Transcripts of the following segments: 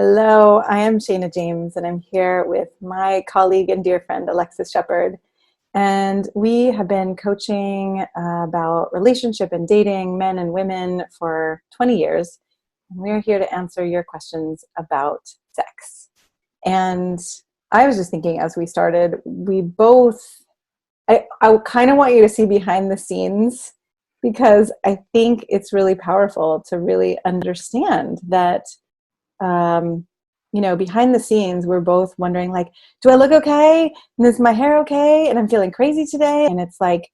Hello, I am Shayna James, and I'm here with my colleague and dear friend, Alexis Shepard. And we have been coaching about relationship and dating, men and women, for 20 years. And we're here to answer your questions about sex. And I was just thinking as we started, I kind of want you to see behind the scenes, because I think it's really powerful to really understand that behind the scenes, we're both wondering, like, do I look okay? And is my hair okay? And I'm feeling crazy today. And it's like,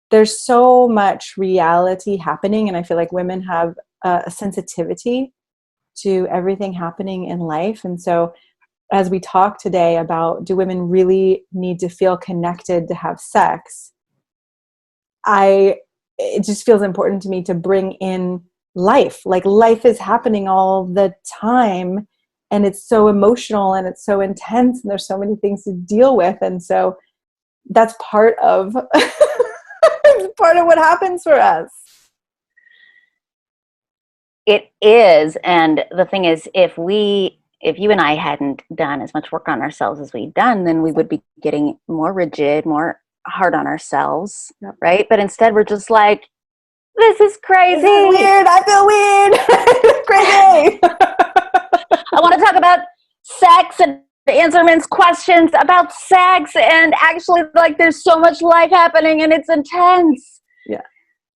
there's so much reality happening. And I feel like women have a sensitivity to everything happening in life. And so as we talk today about, do women really need to feel connected to have sex? It just feels important to me to bring in life. Like, life is happening all the time, and it's so emotional and it's so intense, and there's so many things to deal with. And so that's part of part of what happens for us. It is. And the thing is, if you and I hadn't done as much work on ourselves as we've done, then we would be getting more rigid, more hard on ourselves. Yep. Right? But instead we're just like, this is crazy. This is weird. I feel weird. Crazy. I want to talk about sex and answer men's questions about sex. And actually, like, there's so much life happening and it's intense. Yeah.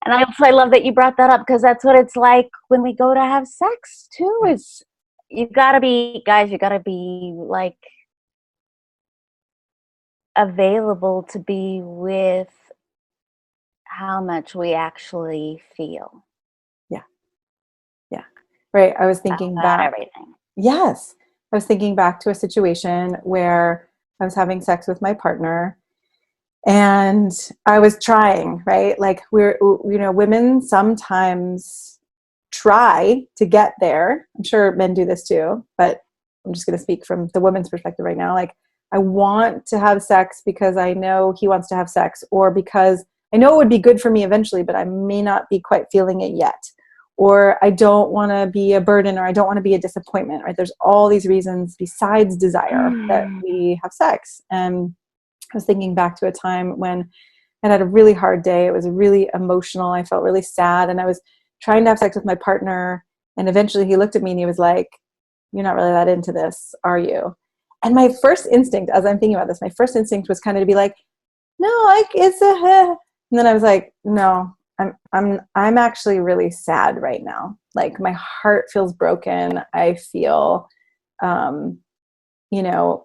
And I love that you brought that up, because that's what it's like when we go to have sex too. Is you gotta be like available to be with how much we actually feel. Yeah. Right. I was thinking back. Everything. Yes. I was thinking back to a situation where I was having sex with my partner, and I was trying, right? Like, women sometimes try to get there. I'm sure men do this too, but I'm just going to speak from the woman's perspective right now. Like, I want to have sex because I know he wants to have sex, or because I know it would be good for me eventually, but I may not be quite feeling it yet. Or I don't want to be a burden, or I don't want to be a disappointment, right? There's all these reasons besides desire that we have sex. And I was thinking back to a time when I had a really hard day. It was really emotional. I felt really sad, and I was trying to have sex with my partner. And eventually he looked at me and he was like, "You're not really that into this, are you?" And my first instinct, as I'm thinking about this, was kind of to be like, "No, like, it's a," and then I was like, "No, I'm actually really sad right now. Like, my heart feels broken. I feel,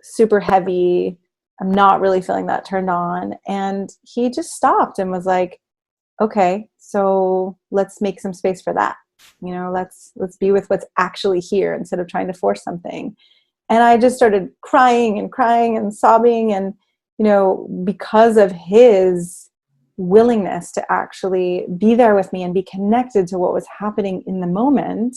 super heavy. I'm not really feeling that turned on." And he just stopped and was like, "Okay, so let's make some space for that. Let's be with what's actually here instead of trying to force something." And I just started crying and sobbing. And, because of his willingness to actually be there with me and be connected to what was happening in the moment,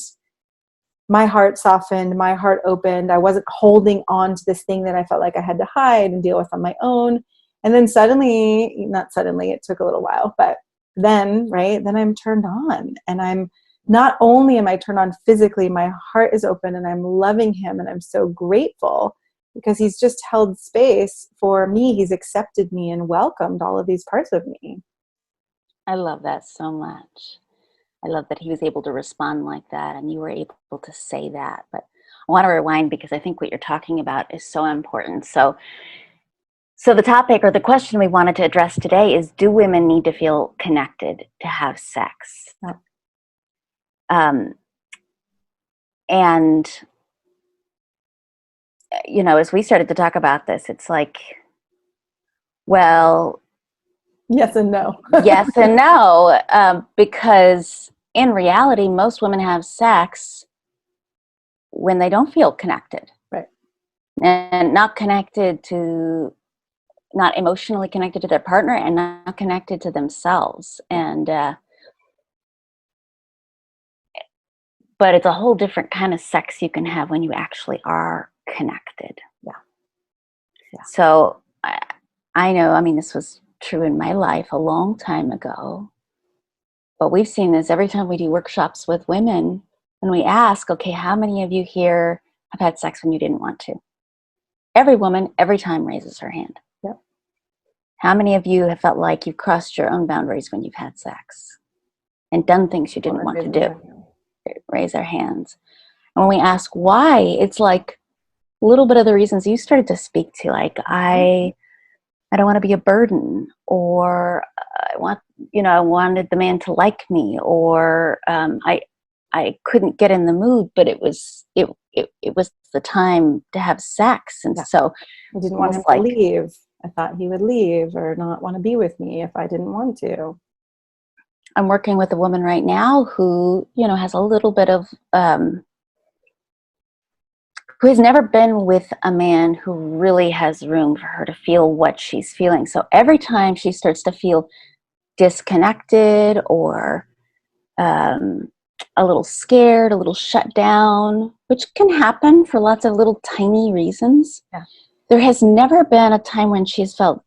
my heart softened, my heart opened. I wasn't holding on to this thing that I felt like I had to hide and deal with on my own. And then not suddenly, it took a little while, but then I'm turned on, and not only am I turned on physically, my heart is open, and I'm loving him, and I'm so grateful because he's just held space for me. He's accepted me and welcomed all of these parts of me. I love that so much. I love that he was able to respond like that, and you were able to say that. But I want to rewind, because I think what you're talking about is so important. So the topic, or the question we wanted to address today, is, do women need to feel connected to have sex? Yep. And as we started to talk about this, it's like, well, yes and no. Yes and no, because in reality, most women have sex when they don't feel connected. Right. And not emotionally connected to their partner, and not connected to themselves. And but it's a whole different kind of sex you can have when you actually are connected. Yeah. So I know, this was true in my life a long time ago, but we've seen this every time we do workshops with women. When we ask, okay, how many of you here have had sex when you didn't want to? Every woman, every time, raises her hand. Yep. How many of you have felt like you've crossed your own boundaries when you've had sex and done things you didn't want to do? Raise our hands. And when we ask why, it's like a little bit of the reasons you started to speak to, like I don't want to be a burden, or I wanted the man to like me, or I couldn't get in the mood, but it was the time to have sex, and so I didn't want him to leave. I thought he would leave or not want to be with me if I didn't want to. I'm working with a woman right now who, has a little bit of who has never been with a man who really has room for her to feel what she's feeling. So every time she starts to feel disconnected or a little scared, a little shut down, which can happen for lots of little tiny reasons. Yeah. There has never been a time when she's felt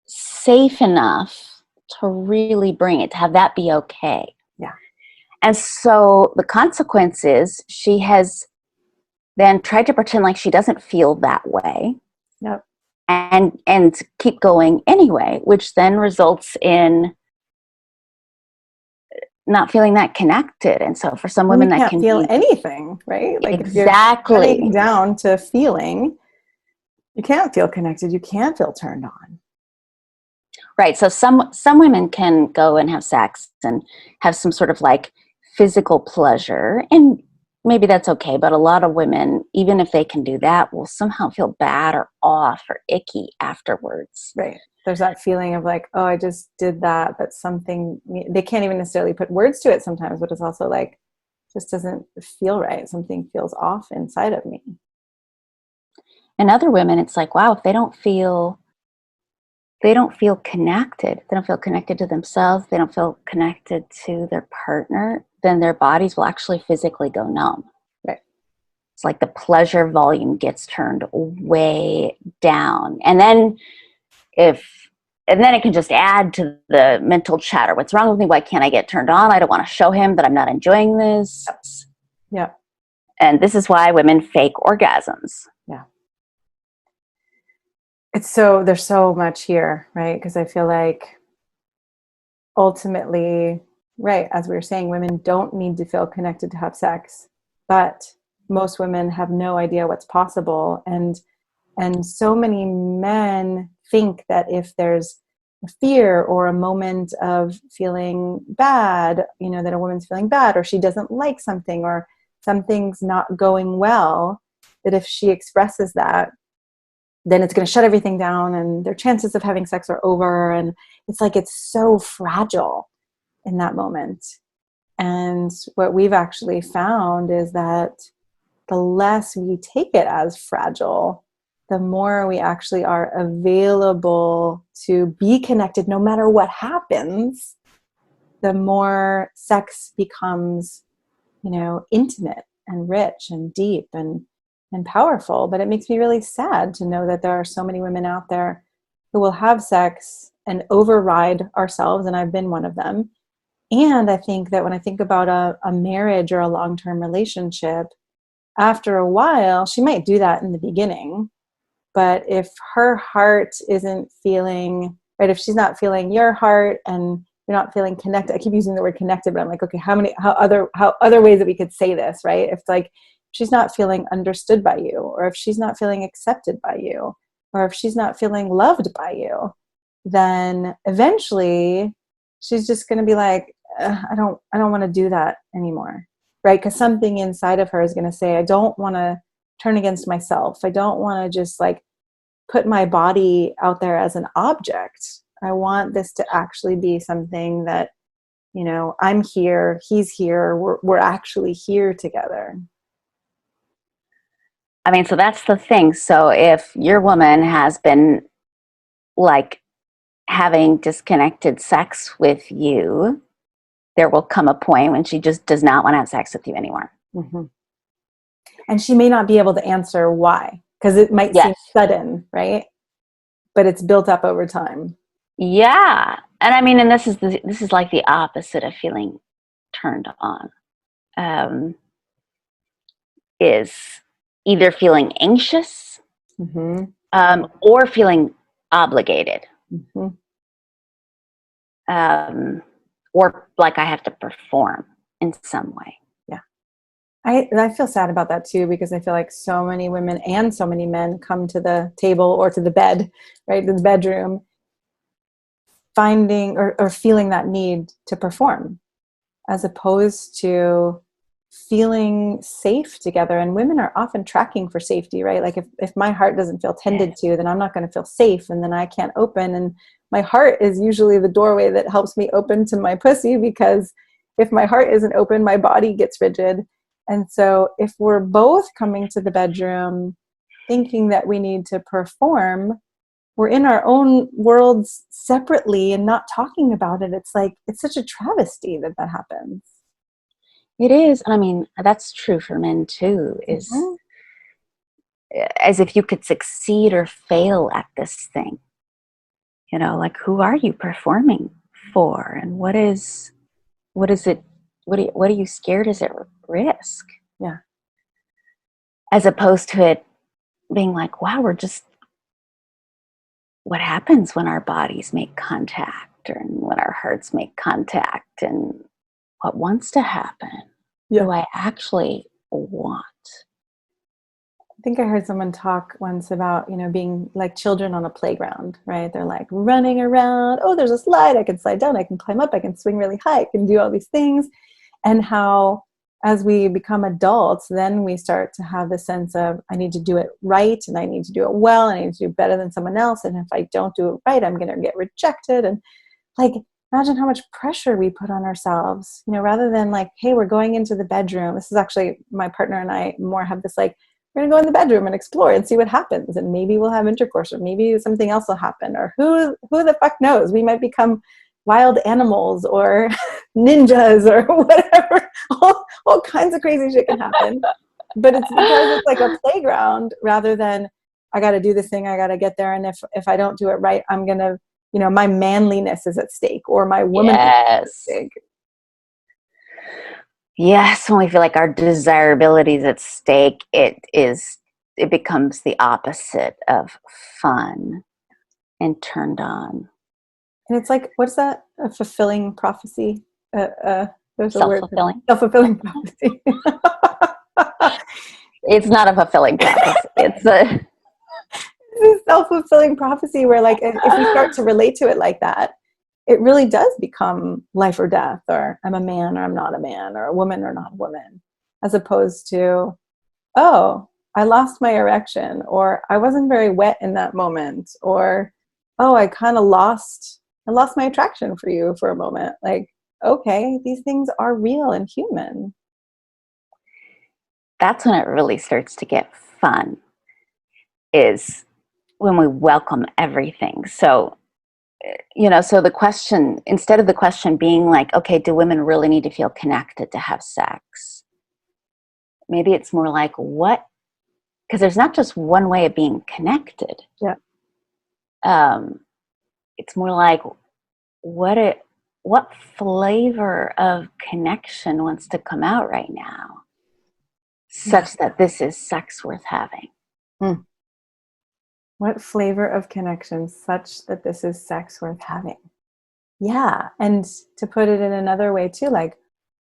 safe enough to really bring it, to have that be okay. Yeah. And so the consequence is she has then tried to pretend like she doesn't feel that way. Yep. And keep going anyway, which then results in not feeling that connected. And so for some women, that can feel be anything, right? Like exactly. If you're cutting down to feeling, you can't feel connected. You can't feel turned on. Right. So some women can go and have sex and have some sort of like physical pleasure, and maybe that's okay. But a lot of women, even if they can do that, will somehow feel bad or off or icky afterwards. Right. There's that feeling of like, oh, I just did that, but something, they can't even necessarily put words to it sometimes, but it's also like, just doesn't feel right. Something feels off inside of me. And other women, it's like, wow, if they don't feel connected, they don't feel connected to themselves, they don't feel connected to their partner, then their bodies will actually physically go numb. Right. It's like the pleasure volume gets turned way down. And then it can just add to the mental chatter. What's wrong with me? Why can't I get turned on? I don't want to show him that I'm not enjoying this. Yeah. And this is why women fake orgasms. Yeah. There's so much here, right? Because I feel like ultimately, right, as we were saying, women don't need to feel connected to have sex, but most women have no idea what's possible. And so many men think that if there's a fear or a moment of feeling bad, that a woman's feeling bad, or she doesn't like something, or something's not going well, that if she expresses that, then it's going to shut everything down and their chances of having sex are over. And it's like, it's so fragile in that moment. And what we've actually found is that the less we take it as fragile, the more we actually are available to be connected no matter what happens, the more sex becomes, intimate and rich and deep and powerful. But it makes me really sad to know that there are so many women out there who will have sex and override ourselves, and I've been one of them. And I think that when I think about a marriage or a long-term relationship, after a while, she might do that in the beginning, but if her heart isn't feeling, right, if she's not feeling your heart and you're not feeling connected, I keep using the word connected, but I'm like, okay, how other ways that we could say this, right? If like, she's not feeling understood by you, or if she's not feeling accepted by you, or if she's not feeling loved by you, then eventually she's just going to be like, I don't want to do that anymore. Right? Because something inside of her is going to say, I don't want to turn against myself. I don't want to just like put my body out there as an object. I want this to actually be something that, I'm here, he's here, we're actually here together. I mean, so that's the thing. So if your woman has been like having disconnected sex with you, there will come a point when she just does not want to have sex with you anymore. Mm-hmm. And she may not be able to answer why, because it might seem sudden, right? But it's built up over time. Yeah. And I mean, and this is like the opposite of feeling turned on. is either feeling anxious Mm-hmm. or feeling obligated, Mm-hmm. or like I have to perform in some way. Yeah. I feel sad about that too, because I feel like so many women and so many men come to the table or to the bed, right, to the bedroom, finding or feeling that need to perform, as opposed to feeling safe together. And women are often tracking for safety, right? Like if my heart doesn't feel tended to, then I'm not going to feel safe, and then I can't open. And my heart is usually the doorway that helps me open to my pussy, because if my heart isn't open, my body gets rigid. And so if we're both coming to the bedroom thinking that we need to perform, we're in our own worlds separately and not talking about it. It's like, it's such a travesty that that happens. It is. I mean, that's true for men too, is Mhm. as if you could succeed or fail at this thing. Like, who are you performing for? And what is it? What are you scared is at risk? Yeah. As opposed to it being like, wow, what happens when our bodies make contact, and when our hearts make contact, and what wants to happen? What Yeah. do I actually want? I think I heard someone talk once about, being like children on a playground, right? They're like running around. Oh, there's a slide. I can slide down. I can climb up. I can swing really high. I can do all these things. And how, as we become adults, then we start to have the sense of, I need to do it right, and I need to do it well, and I need to do better than someone else. And if I don't do it right, I'm going to get rejected. And like, imagine how much pressure we put on ourselves, rather than like, hey, we're going into the bedroom. This is actually, my partner and I more have this like, we're going to go in the bedroom and explore and see what happens. And maybe we'll have intercourse, or maybe something else will happen, or who the fuck knows? We might become wild animals or ninjas or whatever. All kinds of crazy shit can happen. But it's because it's like a playground, rather than, I got to do this thing. I got to get there. And if I don't do it right, I'm going to, my manliness is at stake, or my womanliness is at Yes. stake. Yes, when we feel like our desirability is at stake, it becomes the opposite of fun and turned on. And it's like, what's that? A fulfilling prophecy? There's a word for Self-fulfilling. self-fulfilling prophecy. It's not a fulfilling prophecy. It's a This self-fulfilling prophecy where, like, if we start to relate to it like that, it really does become life or death, or I'm a man or I'm not a man, or a woman or not a woman, as opposed to, oh, I lost my erection, or I wasn't very wet in that moment, or, oh, I lost my attraction for you for a moment. Like, okay, these things are real and human. That's when it really starts to get fun, is when we welcome everything. So, so the question, instead of the question being like, okay, do women really need to feel connected to have sex? Maybe it's more like, what? Because there's not just one way of being connected. Yeah. It's more like, what flavor of connection wants to come out right now, Yeah. such that this is sex worth having? Hmm. What flavor of connection such that this is sex worth having? Yeah. And to put it in another way too, like,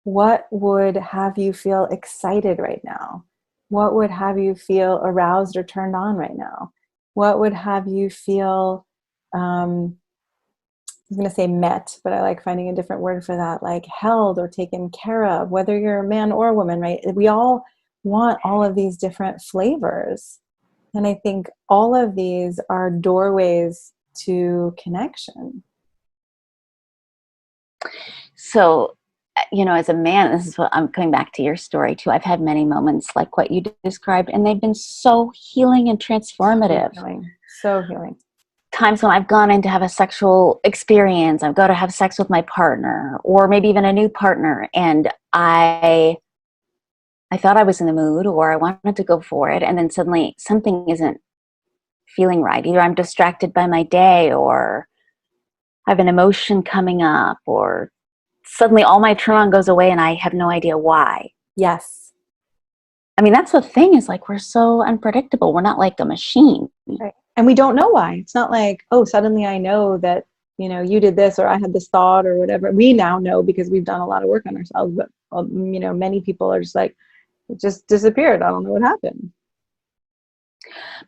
what would have you feel excited right now? What would have you feel aroused or turned on right now? What would have you feel, I was going to say met, but I like finding a different word for that, like held or taken care of, whether you're a man or a woman, right? We all want all of these different flavors. And I think all of these are doorways to connection. So, as a man, this is what I'm coming back to your story too. I've had many moments like what you described, and they've been so healing and So transformative. healing. So healing. Times when I've gone in to have a sexual experience, I've got to have sex with my partner, or maybe even a new partner, and I thought I was in the mood, or I wanted to go for it, and then suddenly something isn't feeling right. Either I'm distracted by my day, or I have an emotion coming up, or suddenly all my turn on goes away and I have no idea why. Yes. I mean, that's the thing, is like, we're so unpredictable. We're not like a machine. Right. And we don't know why. It's not like, oh, suddenly I know that, you did this, or I had this thought, or whatever. We now know because we've done a lot of work on ourselves. But, many people are just like, it just disappeared. I don't know what happened.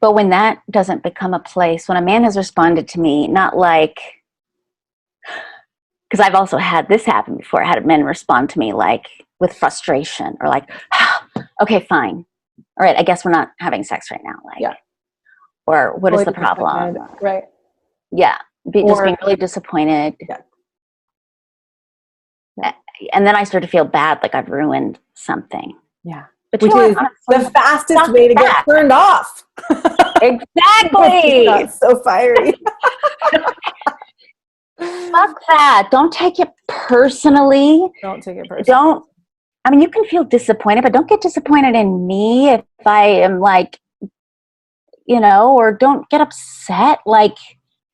But when that doesn't become a place, when a man has responded to me, not like, because I've also had this happen before. I had men respond to me like with frustration, or like, okay, fine. All right, I guess we're not having sex right now. Like, Yeah. or what is Totally the problem? disappointed. Right. Yeah. Just being Or, really disappointed. yeah. Yeah. And then I start to feel bad, like I've ruined something. Yeah. But you Which know what? is the Honestly, fastest fuck way to get that. turned off. Once you Exactly. got so fiery. Fuck that. Don't take it personally. Don't take it personally. Don't, I mean, you can feel disappointed, but don't get disappointed in me if I am like, or don't get upset. Like,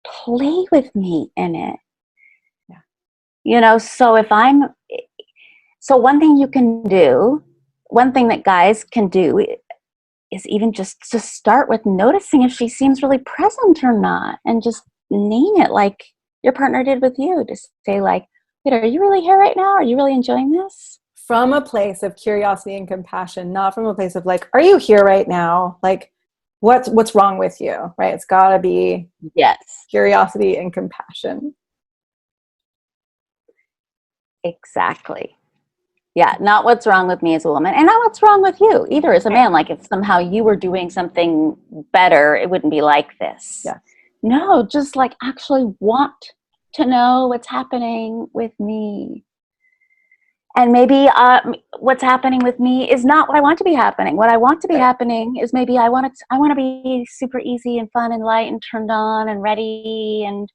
play with me in it. Yeah. So one thing you can do, one thing that guys can do is even just to start with noticing if she seems really present or not, and just name it like your partner did with you. Just say like, wait, are you really here right now? Are you really enjoying this? From a place of curiosity and compassion, not from a place of like, are you here right now? Like, what's wrong with you, right? It's got to be Yes, curiosity and compassion. exactly. Yeah, not what's wrong with me as a woman, and not what's wrong with you either as a man. Like, if somehow you were doing something better, it wouldn't be like this. Yeah. No, just like actually want to know what's happening with me. And maybe what's happening with me is not what I want to be happening. What I want to be happening is maybe I want to be super easy and fun and light and turned on and ready and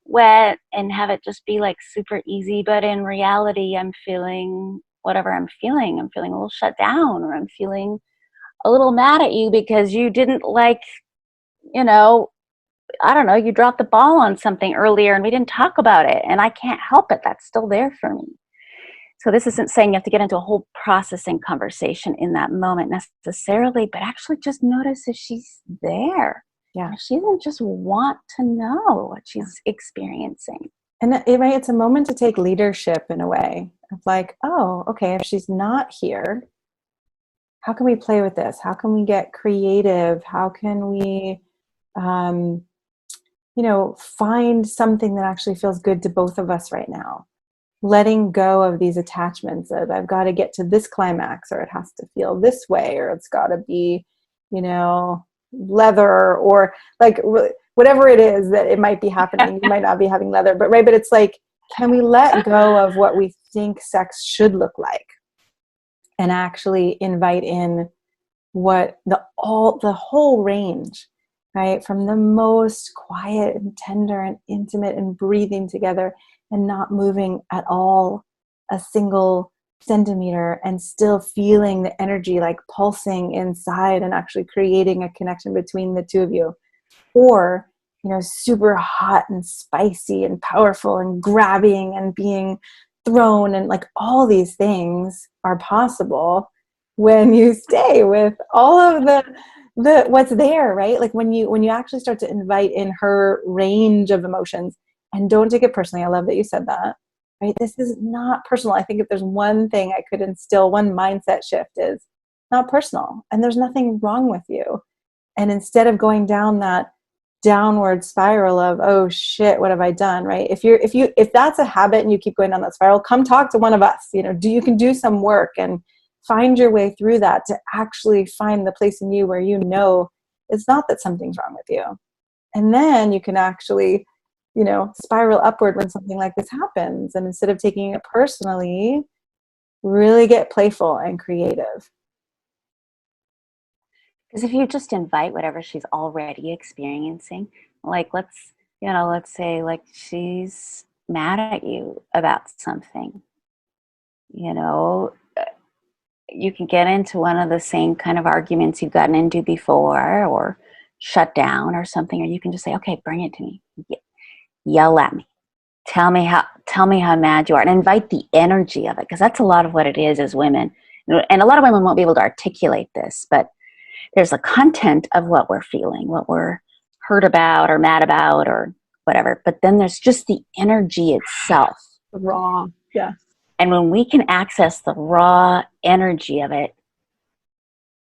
wet, and have it just be like super easy. But in reality, I'm feeling whatever I'm feeling. I'm feeling a little shut down, or I'm feeling a little mad at you because you didn't like, I don't know, you dropped the ball on something earlier and we didn't talk about it, and I can't help it. That's still there for me. So this isn't saying you have to get into a whole processing conversation in that moment necessarily, but actually just notice if she's there. Yeah. If she doesn't just want to know what she's experiencing. And it's a moment to take leadership in a way of like, oh, okay, if she's not here, how can we play with this? How can we get creative? How can we, find something that actually feels good to both of us right now? Letting go of these attachments of I've got to get to this climax, or it has to feel this way, or it's got to be, leather, or like whatever it is that it might be happening. You might not be having leather, but it's like, can we let go of what we think sex should look like, and actually invite in what the whole range, right? From the most quiet and tender and intimate and breathing together and not moving at all a single centimeter, and still feeling the energy like pulsing inside and actually creating a connection between the two of you. Or, super hot and spicy and powerful and grabbing and being thrown, and like all these things are possible when you stay with all of the what's there, right? Like when you actually start to invite in her range of emotions. And don't take it personally. I love that you said that, right? This is not personal. I think if there's one thing I could instill, one mindset shift, is not personal, and there's nothing wrong with you. And instead of going down that downward spiral of, oh shit, what have I done, right? If that's a habit and you keep going down that spiral, come talk to one of us. You can do some work and find your way through that to actually find the place in you where it's not that something's wrong with you. And then you can actually spiral upward when something like this happens. And instead of taking it personally, really get playful and creative. Because if you just invite whatever she's already experiencing, like let's say like she's mad at you about something, you can get into one of the same kind of arguments you've gotten into before, or shut down or something, or you can just say, okay, bring it to me. Yell at me. Tell me how mad you are, and invite the energy of it, because that's a lot of what it is as women. And a lot of women won't be able to articulate this, but there's a content of what we're feeling, what we're hurt about or mad about or whatever. But then there's just the energy itself. Raw. Yeah. And when we can access the raw energy of it,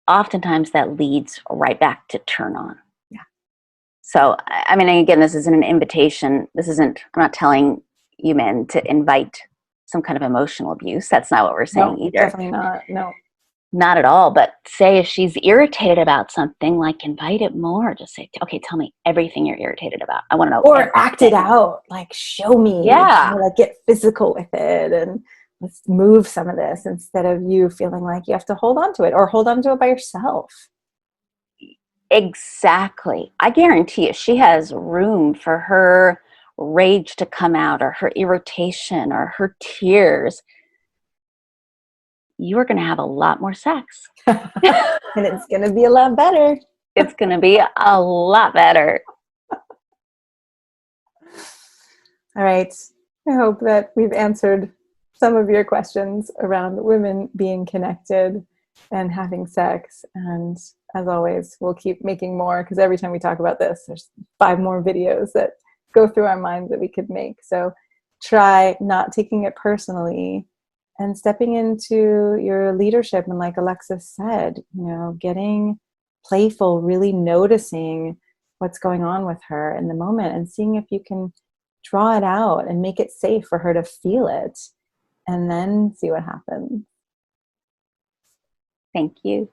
oftentimes that leads right back to turn on. Yeah. So, I mean, again, this isn't an invitation. I'm not telling you men to invite some kind of emotional abuse. That's not what we're saying either. Definitely not. No. Not at all. But say if she's irritated about something, like invite it more. Just say, okay, tell me everything you're irritated about. I want to know. Or everything. act it out. Like, show me. Yeah. Like, get physical with it and let's move some of this, instead of you feeling like you have to hold on to it or hold on to it by yourself. Exactly. I guarantee you, she has room for her rage to come out, or her irritation, or her tears. You are going to have a lot more sex. And it's going to be a lot better. It's going to be a lot better. All right. I hope that we've answered some of your questions around women being connected and having sex. And as always, we'll keep making more, because every time we talk about this, there's 5 more videos that go through our minds that we could make. So try not taking it personally and stepping into your leadership. And like Alexis said, getting playful, really noticing what's going on with her in the moment and seeing if you can draw it out and make it safe for her to feel it, and then see what happens. Thank you.